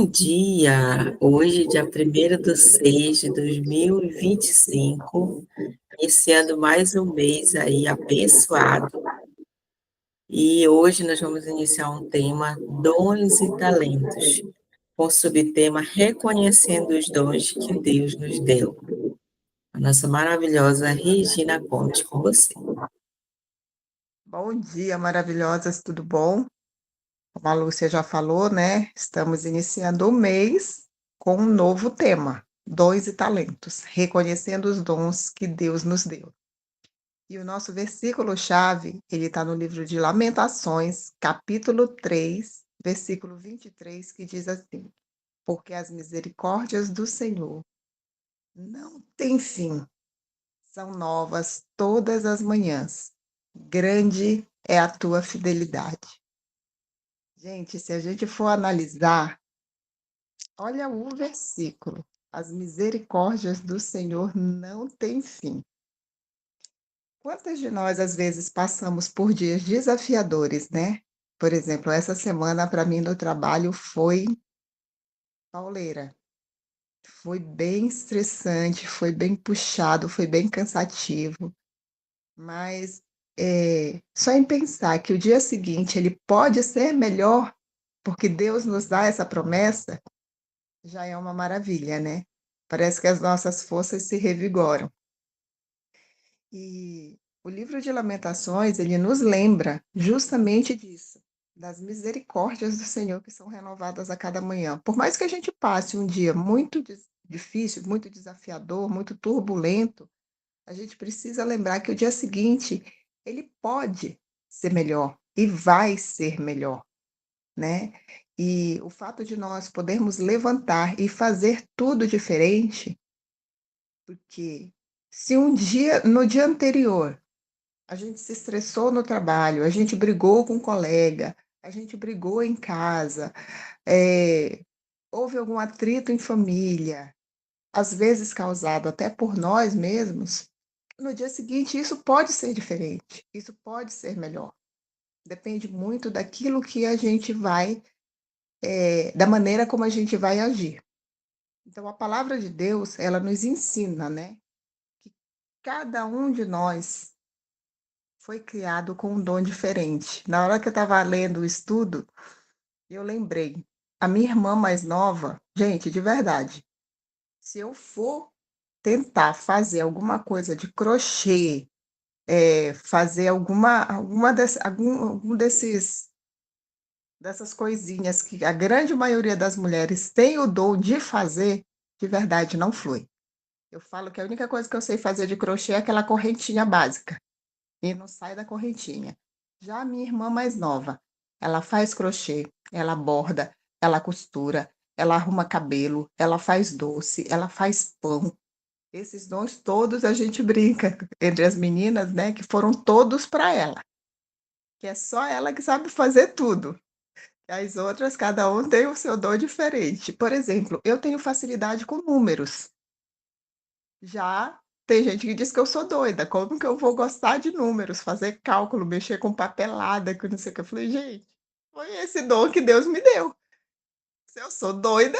dia! Hoje, dia 1º de 6 de 2025, iniciando mais um mês aí abençoado. E hoje nós vamos iniciar um tema dons e talentos, com o subtema reconhecendo os dons que Deus nos deu. A nossa maravilhosa Regina Conte com você. Bom dia, maravilhosas, tudo bom? Como a Lúcia já falou, né? Estamos iniciando o mês com um novo tema, dons e talentos, reconhecendo os dons que Deus nos deu. E o nosso versículo-chave, ele está no livro de Lamentações, capítulo 3, versículo 23, que diz assim: Porque as misericórdias do Senhor não têm fim, são novas todas as manhãs. Grande é a tua fidelidade. Gente, se a gente for analisar, olha o versículo. As misericórdias do Senhor não têm fim. Quantas de nós, às vezes, passamos por dias desafiadores, né? Por exemplo, essa semana, para mim, no trabalho, foi pauleira. Foi bem estressante, foi bem puxado, foi bem cansativo. Mas só em pensar que o dia seguinte ele pode ser melhor, porque Deus nos dá essa promessa, já é uma maravilha, né. Parece que as nossas forças se revigoram. E o livro de Lamentações, ele nos lembra justamente disso, das misericórdias do Senhor que são renovadas a cada manhã. Por mais que a gente passe um dia muito difícil, muito desafiador, muito turbulento, a gente precisa lembrar que o dia seguinte, ele pode ser melhor e vai ser melhor, né. E o fato de nós podermos levantar e fazer tudo diferente, porque se no dia anterior, a gente se estressou no trabalho, a gente brigou com um colega, a gente brigou em casa, eh, houve algum atrito em família, às vezes causado até por nós mesmos, no dia seguinte isso pode ser diferente, isso pode ser melhor. Depende muito daquilo que a gente vai, da maneira como a gente vai agir. Então a palavra de Deus, ela nos ensina, né, que cada um de nós foi criado com um dom diferente. Na hora que eu estava lendo o estudo, eu lembrei, a minha irmã mais nova, gente, de verdade, se eu for tentar fazer alguma coisa de crochê, fazer algum desses dessas coisinhas que a grande maioria das mulheres tem o dom de fazer, de verdade não flui. Eu falo que a única coisa que eu sei fazer de crochê é aquela correntinha básica, e não sai da correntinha. Já a minha irmã mais nova, ela faz crochê, ela borda, ela costura, ela arruma cabelo, ela faz doce, ela faz pão. Esses dons todos a gente brinca entre as meninas, né, que foram todos para ela, que é só ela que sabe fazer tudo. As outras, cada um tem o seu dom diferente. Por exemplo, eu tenho facilidade com números. Já tem gente que diz que eu sou doida, como que eu vou gostar de números, fazer cálculo, mexer com papelada, que não sei o que. Eu falei: "Gente, foi esse dom que Deus me deu. Se eu sou doida,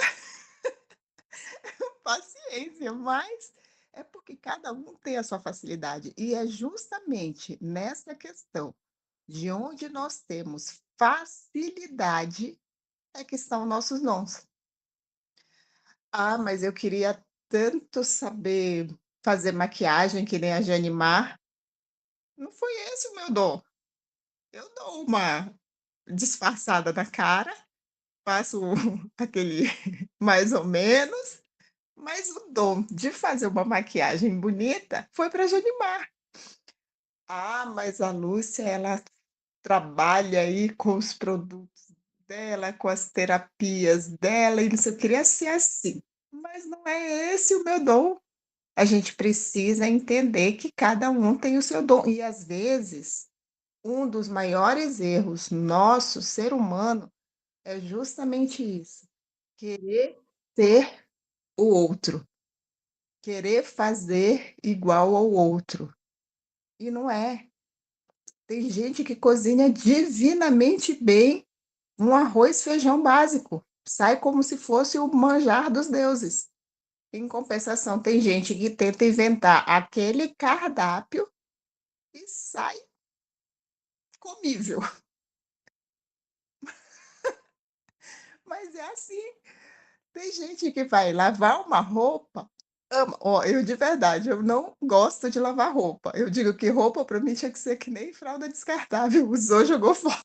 paciência", mas é porque cada um tem a sua facilidade. E é justamente nessa questão de onde nós temos facilidade é que estão nossos dons. Ah, mas eu queria tanto saber fazer maquiagem que nem a Janimar. Não foi esse o meu dom. Eu dou uma disfarçada na cara, faço aquele mais ou menos, mas o dom de fazer uma maquiagem bonita foi para Janimar. Ah, mas a Lúcia, ela trabalha aí com os produtos dela, com as terapias dela e não sei o, eu queria ser assim. Mas não é esse o meu dom. A gente precisa entender que cada um tem o seu dom. E às vezes, um dos maiores erros nosso, ser humano, é justamente isso: querer ser o outro, querer fazer igual ao outro. E não é. Tem gente que cozinha divinamente bem um arroz e feijão básico. sai como se fosse o manjar dos deuses. Em compensação, tem gente que tenta inventar aquele cardápio e sai comível. Mas é assim, tem gente que vai lavar uma roupa, ama. Ó, eu de verdade, eu não gosto de lavar roupa. Eu digo que roupa para mim tinha que ser que nem fralda descartável, usou, jogou fora.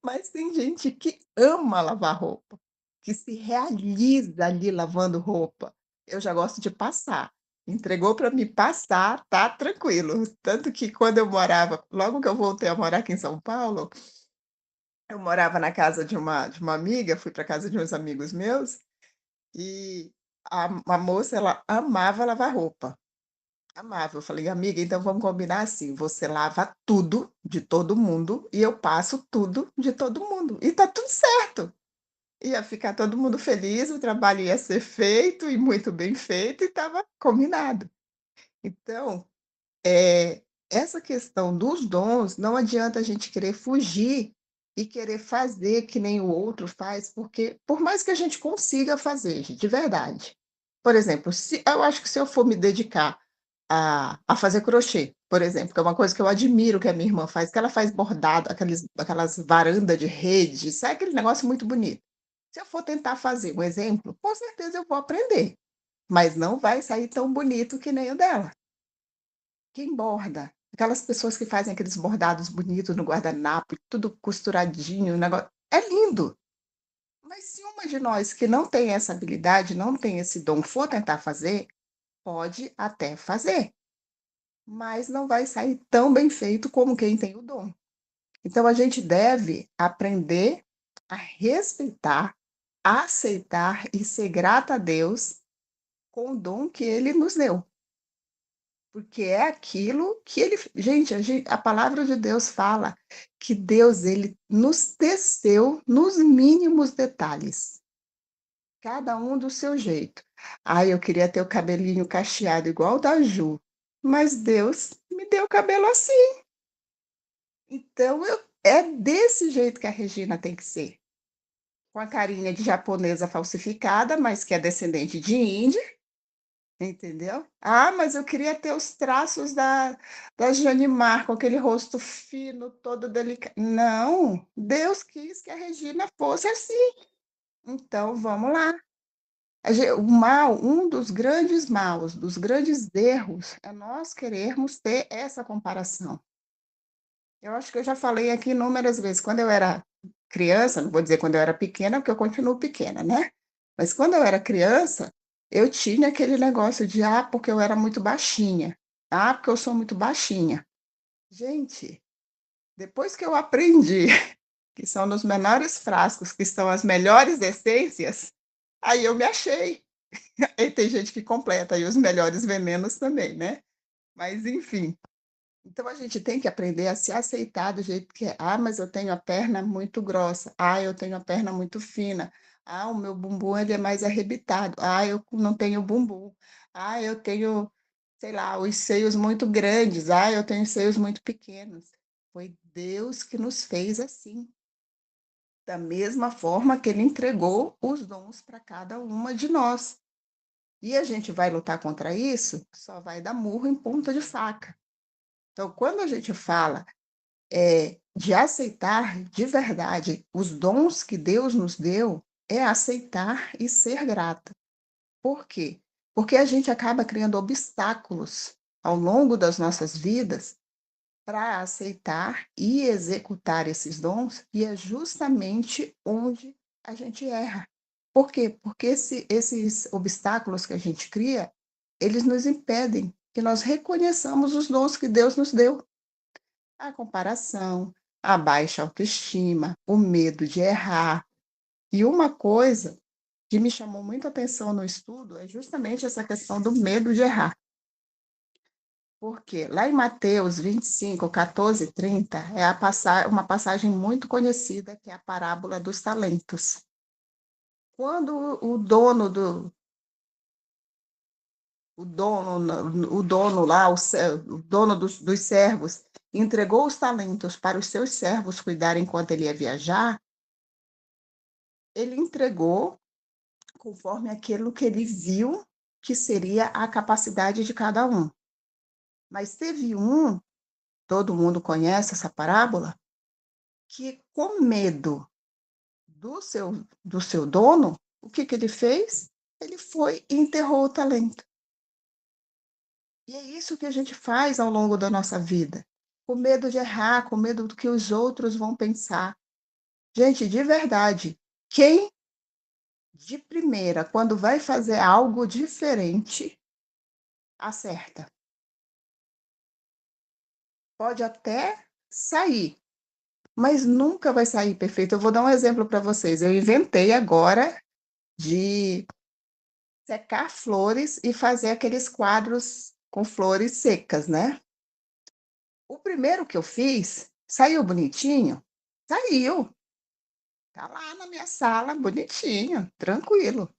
Mas tem gente que ama lavar roupa, que se realiza ali lavando roupa. Eu já gosto de passar. Entregou para me passar, tá tranquilo. Tanto que quando eu morava logo que eu voltei a morar aqui em São Paulo, eu morava na casa de uma amiga, fui para casa de uns amigos meus, e a moça, ela amava lavar roupa, amava. Eu falei: "Amiga, então vamos combinar assim, você lava tudo de todo mundo e eu passo tudo de todo mundo, e tá tudo certo". Ia ficar todo mundo feliz, o trabalho ia ser feito e muito bem feito e estava combinado. Então, essa questão dos dons, não adianta a gente querer fugir e querer fazer que nem o outro faz, porque por mais que a gente consiga fazer, gente, de verdade. Por exemplo, se eu acho que se eu for me dedicar a fazer crochê, por exemplo, que é uma coisa que eu admiro que a minha irmã faz, que ela faz bordado, aquelas varanda de rede, sabe aquele negócio muito bonito. Se eu for tentar fazer um exemplo, com certeza eu vou aprender, mas não vai sair tão bonito que nem o dela. Quem borda, aquelas pessoas que fazem aqueles bordados bonitos no guardanapo, tudo costuradinho, o negócio é lindo. Mas se uma de nós que não tem essa habilidade, não tem esse dom, for tentar fazer, pode até fazer, mas não vai sair tão bem feito como quem tem o dom. Então a gente deve aprender a respeitar, aceitar e ser grata a Deus com o dom que ele nos deu. Porque é aquilo que ele gente, a palavra de Deus fala que Deus, ele nos teceu nos mínimos detalhes, cada um do seu jeito. "Ai, eu queria ter o cabelinho cacheado igual o da Ju", mas Deus me deu o cabelo assim. Então é desse jeito que a Regina tem que ser, com a carinha de japonesa falsificada, mas que é descendente de índia. Entendeu? "Ah, mas eu queria ter os traços da Joanimar, com aquele rosto fino, todo delicado". Não, Deus quis que a Regina fosse assim, então vamos lá. O mal, um dos grandes maus, dos grandes erros, é nós querermos ter essa comparação. Eu acho que eu já falei aqui inúmeras vezes, quando eu era criança, não vou dizer quando eu era pequena, porque eu continuo pequena, né, mas quando eu era criança, eu tinha aquele negócio de: "Ah, porque eu era muito baixinha. Ah, porque eu sou muito baixinha". Gente, depois que eu aprendi que são nos menores frascos que estão as melhores essências, aí eu me achei. E tem gente que completa aí os melhores venenos também, né, mas enfim. Então a gente tem que aprender a se aceitar do jeito que é. "Ah, mas eu tenho a perna muito grossa. Ah, eu tenho a perna muito fina. Ah, o meu bumbum ele é mais arrebitado. Ah, eu não tenho bumbum. Ah, eu tenho, sei lá, os seios muito grandes. Ah, eu tenho seios muito pequenos". Foi Deus que nos fez assim, da mesma forma que ele entregou os dons para cada uma de nós. E a gente vai lutar contra isso, só vai dar murro em ponta de faca. Então, quando a gente fala de aceitar de verdade os dons que Deus nos deu, é aceitar e ser grata. Por quê? Porque a gente acaba criando obstáculos ao longo das nossas vidas para aceitar e executar esses dons, e é justamente onde a gente erra. Por quê? Porque esses obstáculos que a gente cria, eles nos impedem que nós reconheçamos os dons que Deus nos deu. A comparação, a baixa autoestima, o medo de errar. E uma coisa que me chamou muita atenção no estudo é justamente essa questão do medo de errar. Porque lá em Mateus 25, 14 e 30, é uma passagem muito conhecida, que é a parábola dos talentos. Quando o dono lá, o dono dos servos, entregou os talentos para os seus servos cuidarem enquanto ele ia viajar, ele entregou conforme aquilo que ele viu que seria a capacidade de cada um. Mas teve um, todo mundo conhece essa parábola, que com medo do seu dono, o que ele fez? Ele foi e enterrou o talento. E é isso que a gente faz ao longo da nossa vida, com medo de errar, com medo do que os outros vão pensar. Gente, de verdade, quem de primeira, quando vai fazer algo diferente, acerta. Pode até sair, mas nunca vai sair perfeito. Eu vou dar um exemplo para vocês. Eu inventei agora de secar flores e fazer aqueles quadros com flores secas, né. O primeiro que eu fiz, saiu bonitinho? Saiu, tá lá na minha sala bonitinho, tranquilo.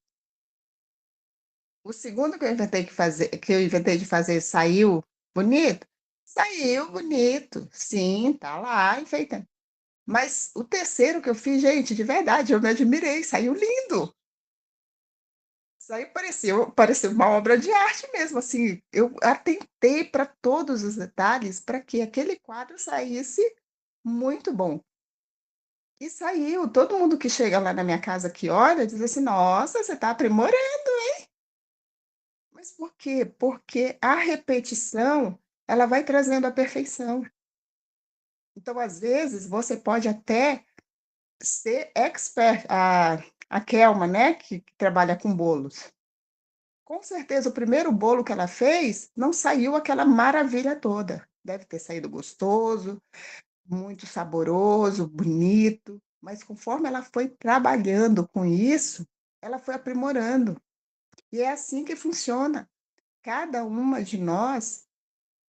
O segundo que eu inventei de fazer saiu bonito? Saiu bonito, sim, tá lá enfeitando. Mas o terceiro que eu fiz, gente, de verdade, eu me admirei, saiu lindo. Isso aí pareceu uma obra de arte mesmo, assim, eu atentei para todos os detalhes para que aquele quadro saísse muito bom. E saiu, todo mundo que chega lá na minha casa que olha diz assim: "Nossa, você está aprimorando". Mas por quê? Porque a repetição, ela vai trazendo a perfeição. Então, às vezes, você pode até ser expert, a Kelma, né, que trabalha com bolos. Com certeza, o primeiro bolo que ela fez, não saiu aquela maravilha toda. Deve ter saído gostoso, muito saboroso, bonito, mas conforme ela foi trabalhando com isso, ela foi aprimorando. E é assim que funciona. Cada uma de nós,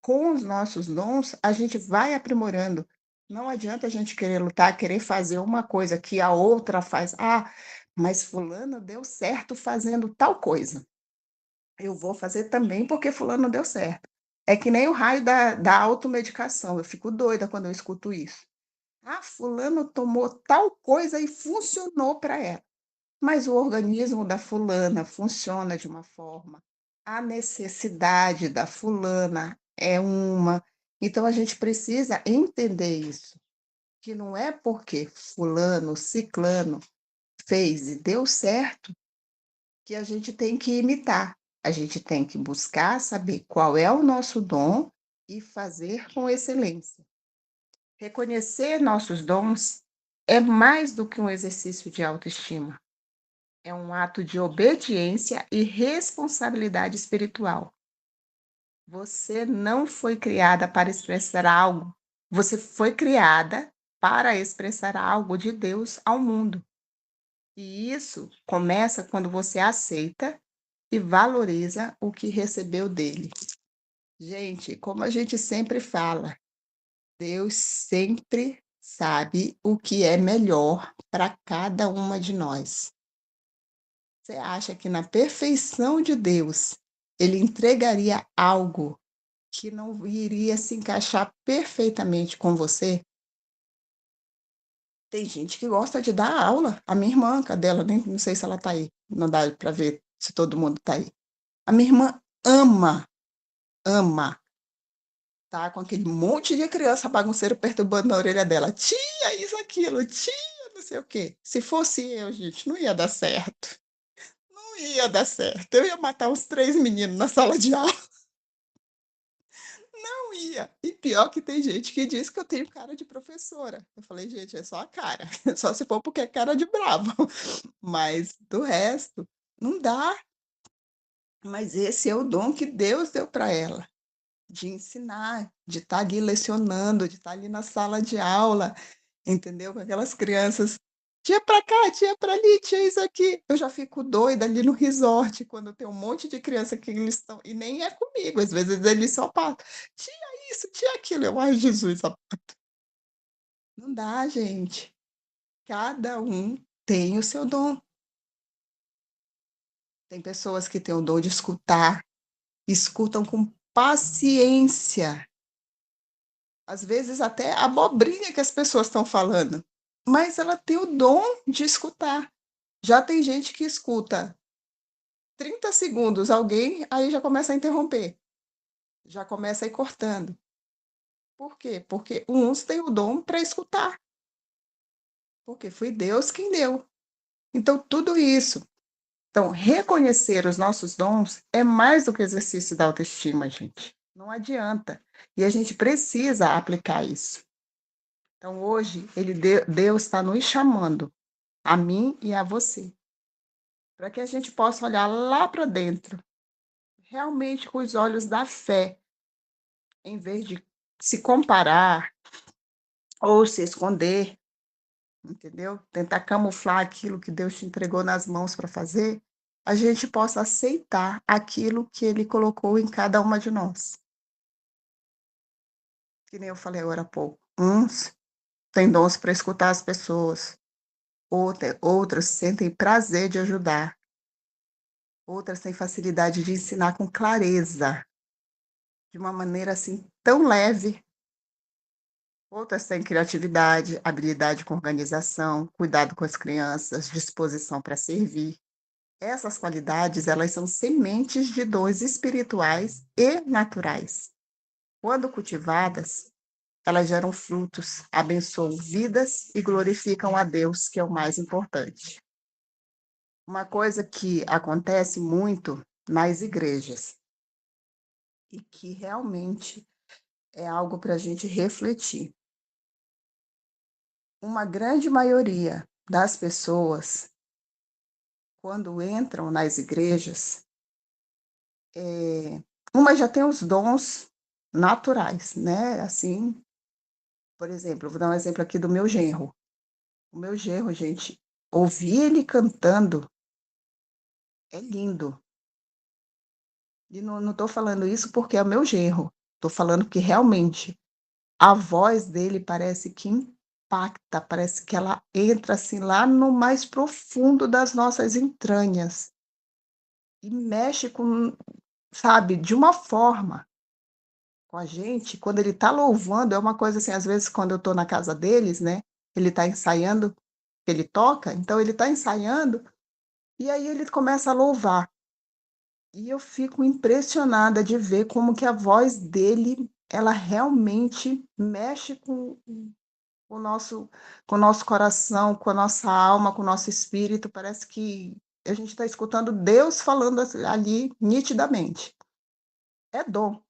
com os nossos dons, a gente vai aprimorando. Não adianta a gente querer lutar, querer fazer uma coisa que a outra faz. Ah, mas fulano deu certo fazendo tal coisa. Eu vou fazer também porque fulano deu certo. É que nem o raio da automedicação, eu fico doida quando eu escuto isso. Ah, fulano tomou tal coisa e funcionou para ela. Mas o organismo da fulana funciona de uma forma, a necessidade da fulana é uma. Então a gente precisa entender isso, que não é porque fulano, ciclano fez e deu certo que a gente tem que imitar. A gente tem que buscar saber qual é o nosso dom e fazer com excelência. Reconhecer nossos dons é mais do que um exercício de autoestima. É um ato de obediência e responsabilidade espiritual. Você não foi criada para expressar algo, você foi criada para expressar algo de Deus ao mundo. E isso começa quando você aceita e valoriza o que recebeu dele. Gente, como a gente sempre fala, Deus sempre sabe o que é melhor para cada uma de nós. Você acha que na perfeição de Deus, ele entregaria algo que não iria se encaixar perfeitamente com você? Tem gente que gosta de dar aula. A minha irmã, cadê ela? Nem não sei se ela está aí. Não dá para ver se todo mundo está aí. A minha irmã ama, ama, tá com aquele monte de criança bagunceira perturbando na orelha dela. Tia, isso, aquilo, tia, não sei o quê. Se fosse eu, gente, não ia dar certo. Não ia dar certo. Eu ia matar uns 3 meninos na sala de aula. Não ia. E pior que tem gente que diz que eu tenho cara de professora. Eu falei: "Gente, é só a cara, só se for porque é cara de bravo, mas do resto, não dá". Mas esse é o dom que Deus deu para ela, de ensinar, de estar ali lecionando, de estar ali na sala de aula, entendeu, com aquelas crianças: "Tia pra cá, tia pra ali, tia isso aqui". Eu já fico doida ali no resort, quando tem um monte de criança que eles estão e nem é comigo, às vezes eles só passam: "Tia isso, tia aquilo". Eu: "Ai, Jesus amado". Não dá, gente. Cada um tem o seu dom. Tem pessoas que têm o dom de escutar, escutam com paciência, às vezes até a abobrinha que as pessoas estão falando, mas ela tem o dom de escutar. Já tem gente que escuta 30 segundos alguém, aí já começa a interromper, já começa a ir cortando. Por quê? Porque uns têm o dom para escutar, porque foi Deus quem deu. Então, tudo isso. Então, reconhecer os nossos dons é mais do que exercício da autoestima, gente. Não adianta. E a gente precisa aplicar isso. Então, hoje, Deus está nos chamando, a mim e a você, para que a gente possa olhar lá para dentro, realmente com os olhos da fé, em vez de se comparar ou se esconder, entendeu? Tentar camuflar aquilo que Deus te entregou nas mãos para fazer, a gente possa aceitar aquilo que Ele colocou em cada uma de nós. Que nem eu falei agora há pouco. Uns têm dons para escutar as pessoas, outras sentem prazer de ajudar, outras têm facilidade de ensinar com clareza, de uma maneira assim tão leve. Outras têm criatividade, habilidade com organização, cuidado com as crianças, disposição para servir. Essas qualidades, elas são sementes de dons espirituais e naturais. Quando cultivadas, elas geram frutos, abençoam vidas e glorificam a Deus, que é o mais importante. Uma coisa que acontece muito nas igrejas e que realmente é algo para a gente refletir. Uma grande maioria das pessoas, quando entram nas igrejas, uma já tem os dons naturais, né? Assim, por exemplo, vou dar um exemplo aqui do meu genro. O meu genro, gente, ouvir ele cantando é lindo. E não estou falando isso porque é o meu genro. Estou falando que realmente a voz dele parece que impacta, parece que ela entra assim lá no mais profundo das nossas entranhas e mexe com, sabe, de uma forma com a gente, quando ele está louvando, é uma coisa assim, às vezes quando eu estou na casa deles, né, ele está ensaiando, ele toca, então ele está ensaiando, e aí ele começa a louvar. E eu fico impressionada de ver como que a voz dele, ela realmente mexe com o nosso coração, com a nossa alma, com o nosso espírito. Parece que a gente está escutando Deus falando ali nitidamente. É dom.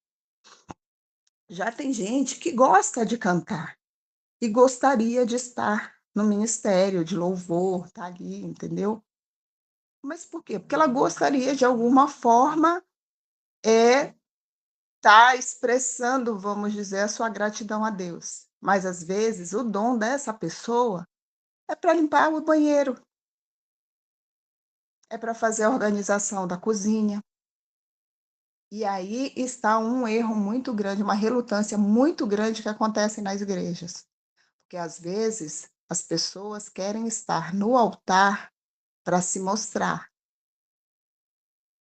Já tem gente que gosta de cantar e gostaria de estar no ministério de louvor, tá ali, entendeu? Mas por quê? Porque ela gostaria de alguma forma é tá expressando, vamos dizer, a sua gratidão a Deus. Mas às vezes o dom dessa pessoa é para limpar o banheiro, é para fazer a organização da cozinha. E aí está um erro muito grande, uma relutância muito grande que acontece nas igrejas. Porque às vezes as pessoas querem estar no altar para se mostrar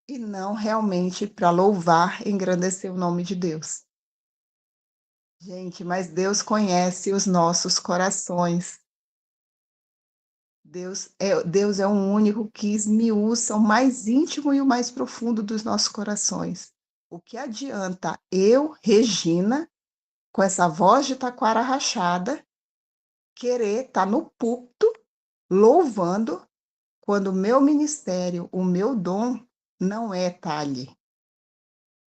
e não realmente para louvar e engrandecer o nome de Deus. Gente, mas Deus conhece os nossos corações. Deus é o único que esmiuça o mais íntimo e o mais profundo dos nossos corações. O que adianta eu, Regina, com essa voz de taquara rachada, querer estar no púlpito louvando quando o meu ministério, o meu dom não é estar ali?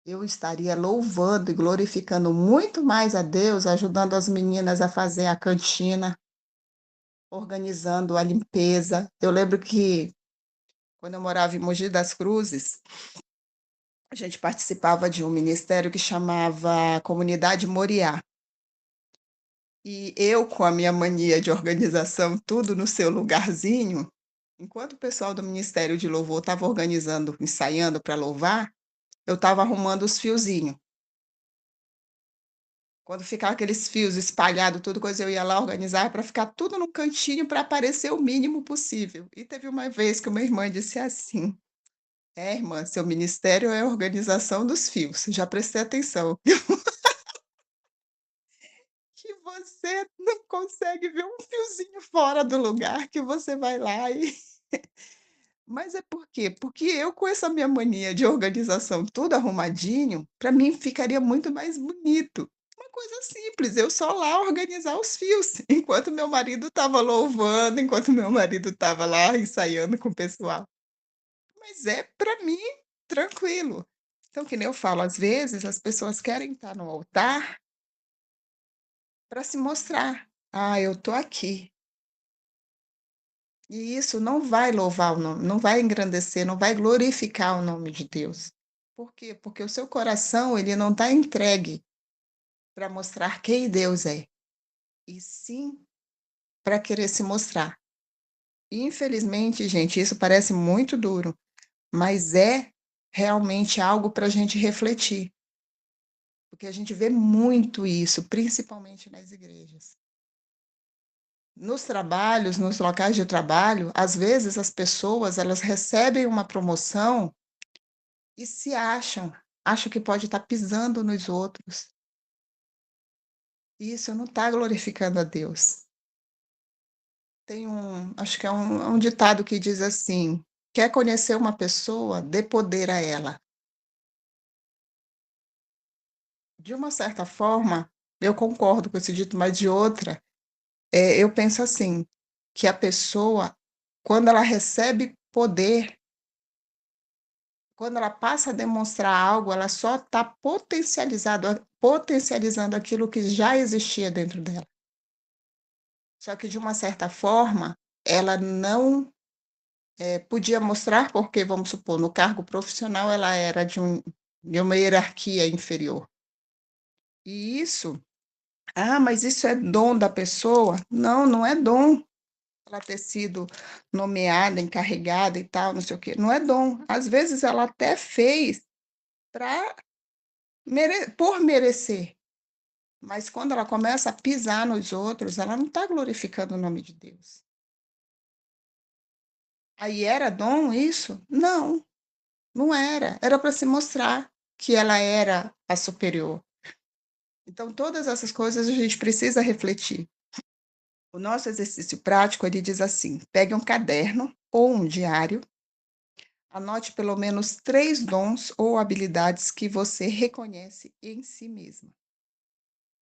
Eu estaria louvando e glorificando muito mais a Deus, ajudando as meninas a fazer a cantina, organizando a limpeza. Eu lembro que quando eu morava em Mogi das Cruzes, a gente participava de um ministério que chamava Comunidade Moriá. E eu, com a minha mania de organização, tudo no seu lugarzinho, enquanto o pessoal do Ministério de Louvor estava organizando, ensaiando para louvar, eu estava arrumando os fiozinhos. Quando ficava aqueles fios espalhados, tudo coisa, eu ia lá organizar para ficar tudo no cantinho para aparecer o mínimo possível. E teve uma vez que uma irmã disse assim: é, irmã, seu ministério é a organização dos fios. Já prestei atenção. Que você não consegue ver um fiozinho fora do lugar, que você vai lá e Mas é por quê? Porque eu com essa minha mania de organização tudo arrumadinho, para mim ficaria muito mais bonito. Uma coisa simples, eu só lá organizar os fios, enquanto meu marido estava louvando, enquanto meu marido estava lá ensaiando com o pessoal. Mas é para mim tranquilo. Então, que nem eu falo, às vezes as pessoas querem estar no altar para se mostrar: "Ah, eu tô aqui". E isso não vai louvar o nome, não vai engrandecer, não vai glorificar o nome de Deus. Por quê? Porque o seu coração, ele não está entregue para mostrar quem Deus é, e sim para querer se mostrar. E infelizmente, gente, isso parece muito duro, mas é realmente algo para a gente refletir, porque a gente vê muito isso, principalmente nas igrejas. Nos trabalhos, nos locais de trabalho, às vezes as pessoas, elas recebem uma promoção e se acham que pode estar pisando nos outros. E isso não está glorificando a Deus. Tem acho que é um ditado que diz assim: "Quer conhecer uma pessoa? Dê poder a ela". De uma certa forma, eu concordo com esse dito, mas de outra, eu penso assim, que a pessoa, quando ela recebe poder, quando ela passa a demonstrar algo, ela só está potencializando aquilo que já existia dentro dela. Só que de uma certa forma, ela não, podia mostrar, porque vamos supor, no cargo profissional ela era de uma hierarquia inferior. E isso, mas isso é dom da pessoa? Não, não é dom ela ter sido nomeada, encarregada e tal, não sei o quê, não é dom. Às vezes ela até fez pra por merecer, mas quando ela começa a pisar nos outros, ela não está glorificando o nome de Deus. Aí era dom isso? Não. Não era, era para se mostrar que ela era a superior. Então todas essas coisas a gente precisa refletir. O nosso exercício prático, ele diz assim: pegue um caderno ou um diário, anote pelo menos 3 dons ou habilidades que você reconhece em si mesma.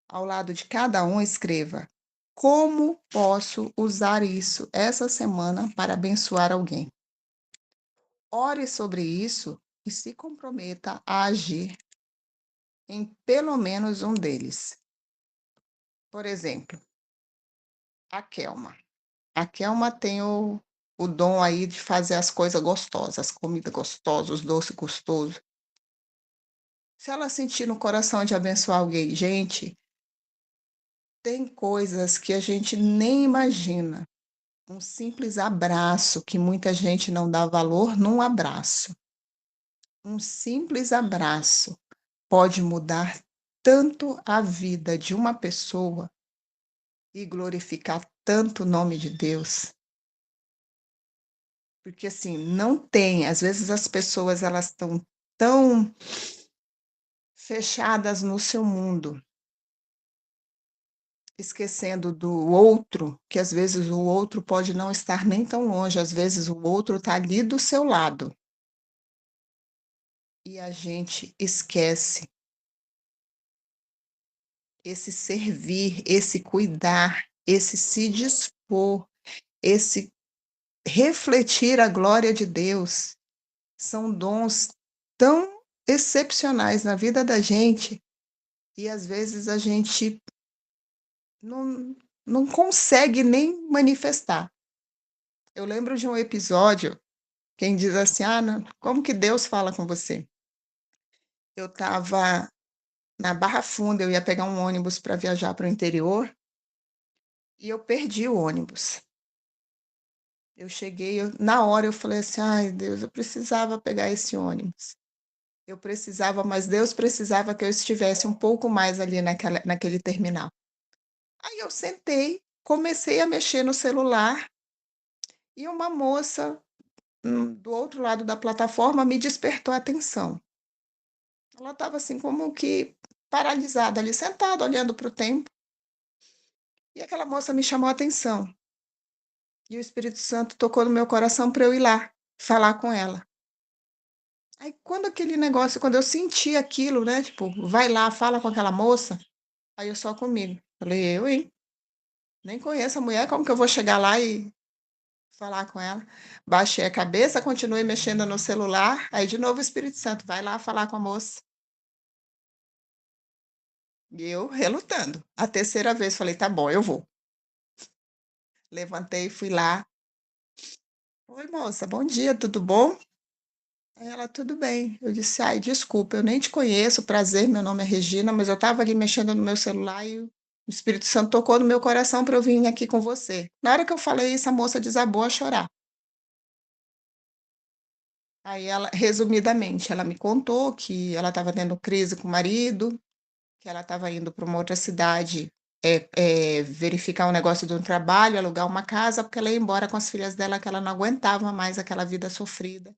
Ao lado de cada um, escreva: como posso usar isso essa semana para abençoar alguém? Ore sobre isso e se comprometa a agir em pelo menos um deles. Por exemplo, a Kelma. A Kelma tem o dom aí de fazer as coisas gostosas, as comidas gostosas, os doces gostosos. Se ela sentir no coração de abençoar alguém, gente, tem coisas que a gente nem imagina. Um simples abraço, que muita gente não dá valor num abraço. Um simples abraço pode mudar tanto a vida de uma pessoa e glorificar tanto o nome de Deus. Porque, assim, não tem às vezes as pessoas elas estão tão fechadas no seu mundo, esquecendo do outro, que às vezes o outro pode não estar nem tão longe, às vezes o outro está ali do seu lado. E a gente esquece esse servir, esse cuidar, esse se dispor, esse refletir a glória de Deus. São dons tão excepcionais na vida da gente, e às vezes a gente não não consegue nem manifestar. Eu lembro de um episódio, quem diz assim: "Ah, não, como que Deus fala com você?". Eu estava na Barra Funda, eu ia pegar um ônibus para viajar para o interior, e eu perdi o ônibus. Eu cheguei, na hora eu falei assim: "Ai Deus, eu precisava pegar esse ônibus". Eu precisava, mas Deus precisava que eu estivesse um pouco mais ali naquele terminal. Aí eu sentei, comecei a mexer no celular, e uma moça, do outro lado da plataforma me despertou a atenção. Ela estava assim como que paralisada ali, sentada olhando para o tempo, e aquela moça me chamou a atenção. E o Espírito Santo tocou no meu coração para eu ir lá, falar com ela. Aí quando eu senti aquilo, né, tipo, vai lá, fala com aquela moça, aí eu só comigo. Falei, eu, hein? Nem conheço a mulher, como que eu vou chegar lá e falar com ela? Baixei a cabeça, continuei mexendo no celular, aí de novo o Espírito Santo, vai lá falar com a moça. E eu relutando. A terceira vez falei, tá bom, eu vou. Levantei, fui lá. Oi, moça, bom dia, tudo bom? Aí ela, tudo bem. Eu disse, ai, desculpa, eu nem te conheço, prazer, meu nome é Regina, mas eu estava ali mexendo no meu celular e o Espírito Santo tocou no meu coração para eu vir aqui com você. Na hora que eu falei isso, a moça desabou a chorar. Aí ela, resumidamente, ela me contou que ela estava tendo crise com o marido, que ela estava indo para uma outra cidade verificar um negócio de um trabalho, alugar uma casa, porque ela ia embora com as filhas dela, que ela não aguentava mais aquela vida sofrida,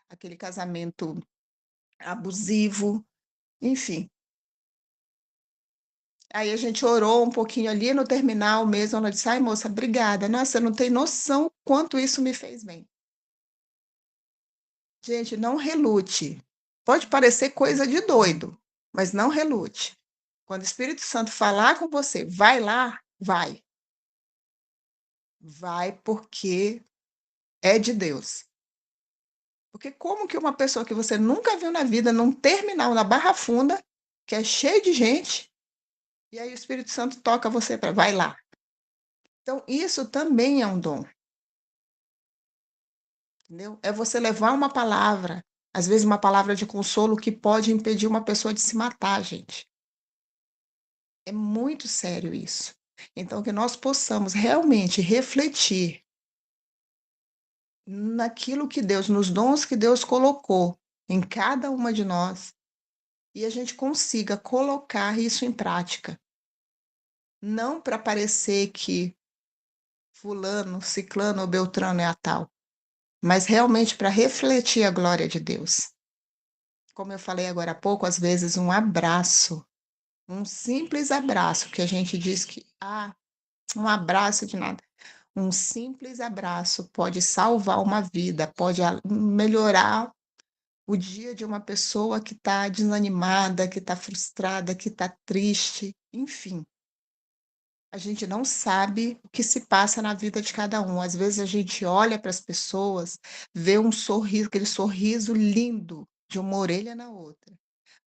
aquele casamento abusivo, enfim. Aí a gente orou um pouquinho ali no terminal mesmo, ela disse: "Ai, moça, obrigada. Nossa, você não tem noção quanto isso me fez bem". Gente, não relute. Pode parecer coisa de doido, mas não relute. Quando o Espírito Santo falar com você, vai lá, vai. Vai porque é de Deus. Porque como que uma pessoa que você nunca viu na vida, num terminal na Barra Funda, que é cheio de gente, e aí o Espírito Santo toca você para vai lá. Então, isso também é um dom. Entendeu? É você levar uma palavra, às vezes uma palavra de consolo que pode impedir uma pessoa de se matar, gente. É muito sério isso. Então, que nós possamos realmente refletir naquilo que Deus, nos dons que Deus colocou em cada uma de nós, e a gente consiga colocar isso em prática. Não para parecer que fulano, ciclano ou beltrano é a tal, mas realmente para refletir a glória de Deus. Como eu falei agora há pouco, às vezes um abraço, um simples abraço, que a gente diz que, um abraço de nada. Um simples abraço pode salvar uma vida, pode melhorar o dia de uma pessoa que está desanimada, que está frustrada, que está triste, enfim. A gente não sabe o que se passa na vida de cada um. Às vezes a gente olha para as pessoas, vê um sorriso, aquele sorriso lindo de uma orelha na outra,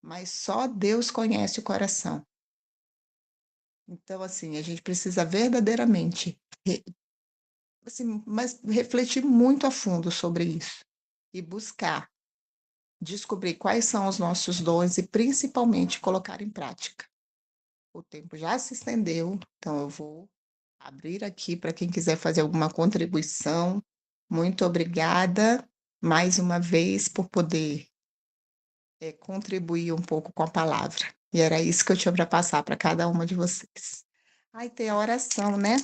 mas só Deus conhece o coração. Então, assim, a gente precisa verdadeiramente, assim, mas refletir muito a fundo sobre isso e buscar descobrir quais são os nossos dons e principalmente colocar em prática. O tempo já se estendeu, então eu vou abrir aqui para quem quiser fazer alguma contribuição. Muito obrigada mais uma vez por poder contribuir um pouco com a palavra. E era isso que eu tinha para passar para cada uma de vocês. Ai, tem a oração, né?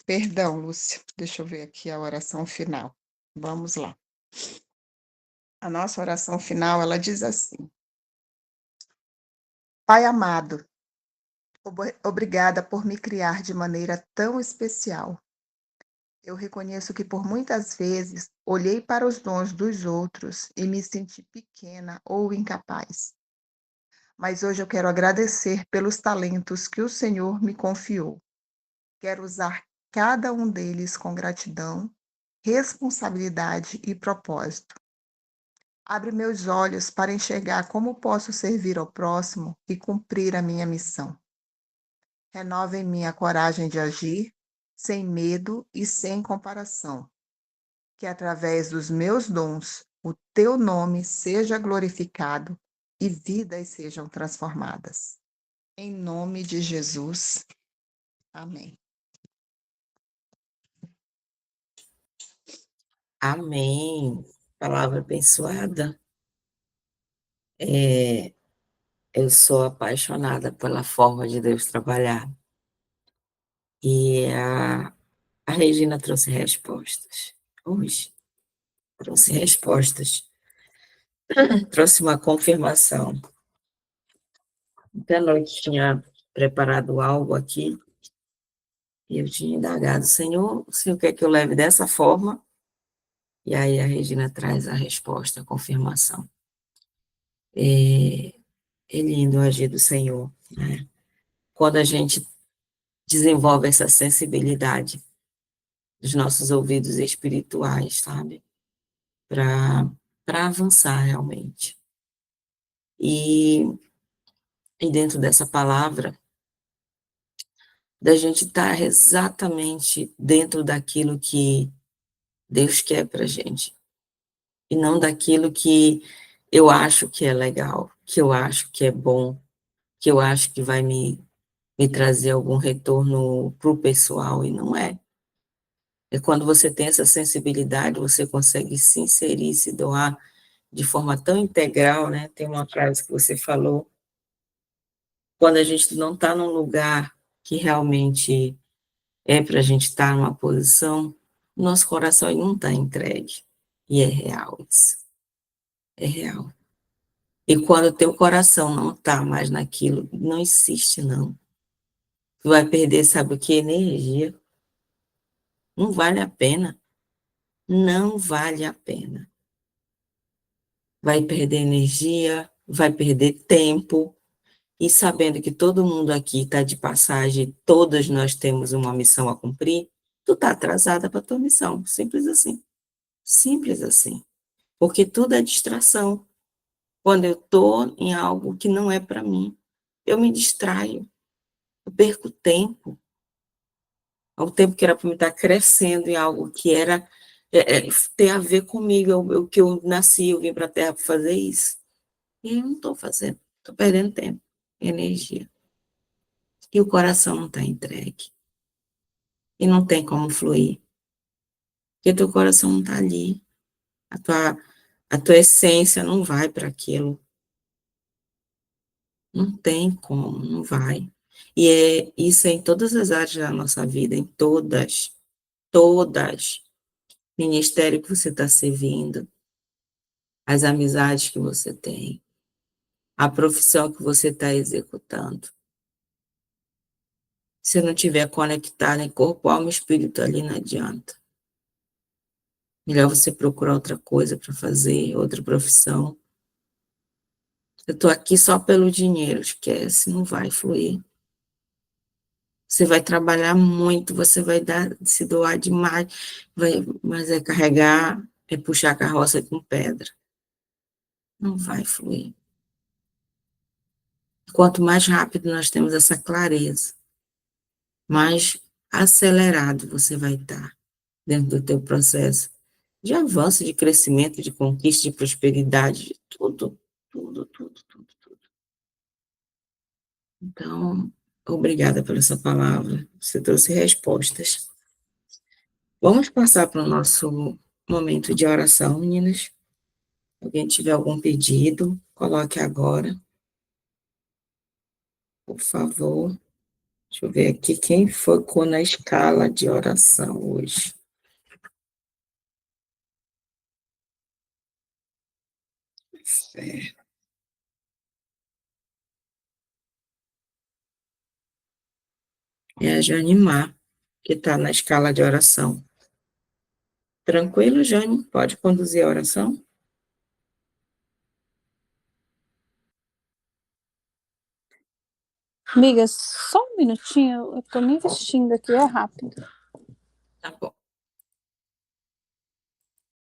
Perdão, Lúcia. Deixa eu ver aqui a oração final. Vamos lá. A nossa oração final, ela diz assim: Pai amado, obrigada por me criar de maneira tão especial. Eu reconheço que por muitas vezes olhei para os dons dos outros e me senti pequena ou incapaz. Mas hoje eu quero agradecer pelos talentos que o Senhor me confiou. Quero usar cada um deles com gratidão, responsabilidade e propósito. Abre meus olhos para enxergar como posso servir ao próximo e cumprir a minha missão. Renova em mim a coragem de agir, sem medo e sem comparação. Que através dos meus dons o teu nome seja glorificado e vidas sejam transformadas. Em nome de Jesus. Amém. Amém. Palavra abençoada. É, eu sou apaixonada pela forma de Deus trabalhar. E a Regina trouxe respostas. Hoje, trouxe respostas. Trouxe uma confirmação. Ontem à noite tinha preparado algo aqui E eu tinha indagado, Senhor, o Senhor quer que eu leve dessa forma? E aí a Regina traz a resposta, a confirmação. É lindo o agir do Senhor, né? Quando a gente desenvolve essa sensibilidade dos nossos ouvidos espirituais, sabe? Para avançar realmente. E, e dentro dessa palavra, da gente estar exatamente dentro daquilo que Deus quer para a gente, e não daquilo que eu acho que é legal, que eu acho que é bom, que eu acho que vai me trazer algum retorno para o pessoal, e não é. É quando você tem essa sensibilidade, você consegue se inserir, se doar de forma tão integral, né? Tem uma frase que você falou, quando a gente não está num lugar que realmente é para a gente estar numa posição, nosso coração não está entregue. E é real isso. É real. E quando o teu coração não está mais naquilo, não insiste, não. Tu vai perder, sabe o que? Energia. Não vale a pena. Não vale a pena. Vai perder energia, vai perder tempo. E sabendo que todo mundo aqui está de passagem, todas nós temos uma missão a cumprir, tu está atrasada para a tua missão. Simples assim. Simples assim. Porque tudo é distração. Quando eu estou em algo que não é para mim, eu me distraio, eu perco tempo. O tempo que era para me estar crescendo em algo que era ter a ver comigo, o que eu nasci, eu vim para a Terra para fazer isso. E eu não estou fazendo, estou perdendo tempo, energia. E o coração não está entregue. E não tem como fluir. Porque teu coração não está ali. A tua essência não vai para aquilo. Não tem como, não vai. E isso é em todas as áreas da nossa vida, em todas, todas. Ministério que você está servindo, as amizades que você tem, a profissão que você está executando. Se não tiver conectado em corpo, alma e espírito ali, não adianta. Melhor você procurar outra coisa para fazer, outra profissão. Eu estou aqui só pelo dinheiro, esquece, não vai fluir. Você vai trabalhar muito, você vai se doar demais, mas é carregar, é puxar a carroça com pedra. Não vai fluir. Quanto mais rápido nós temos essa clareza, mais acelerado você vai estar dentro do teu processo de avanço, de crescimento, de conquista, de prosperidade, de tudo, tudo, tudo, tudo, tudo. Então, obrigada por essa palavra, você trouxe respostas. Vamos passar para o nosso momento de oração, meninas. Alguém tiver algum pedido, coloque agora, por favor. Deixa eu ver aqui quem focou na escala de oração hoje. Certo. É a Janimar, que está na escala de oração. Tranquilo, Jane? Pode conduzir a oração? Amiga, só um minutinho, eu tô me vestindo aqui, é rápido. Tá bom.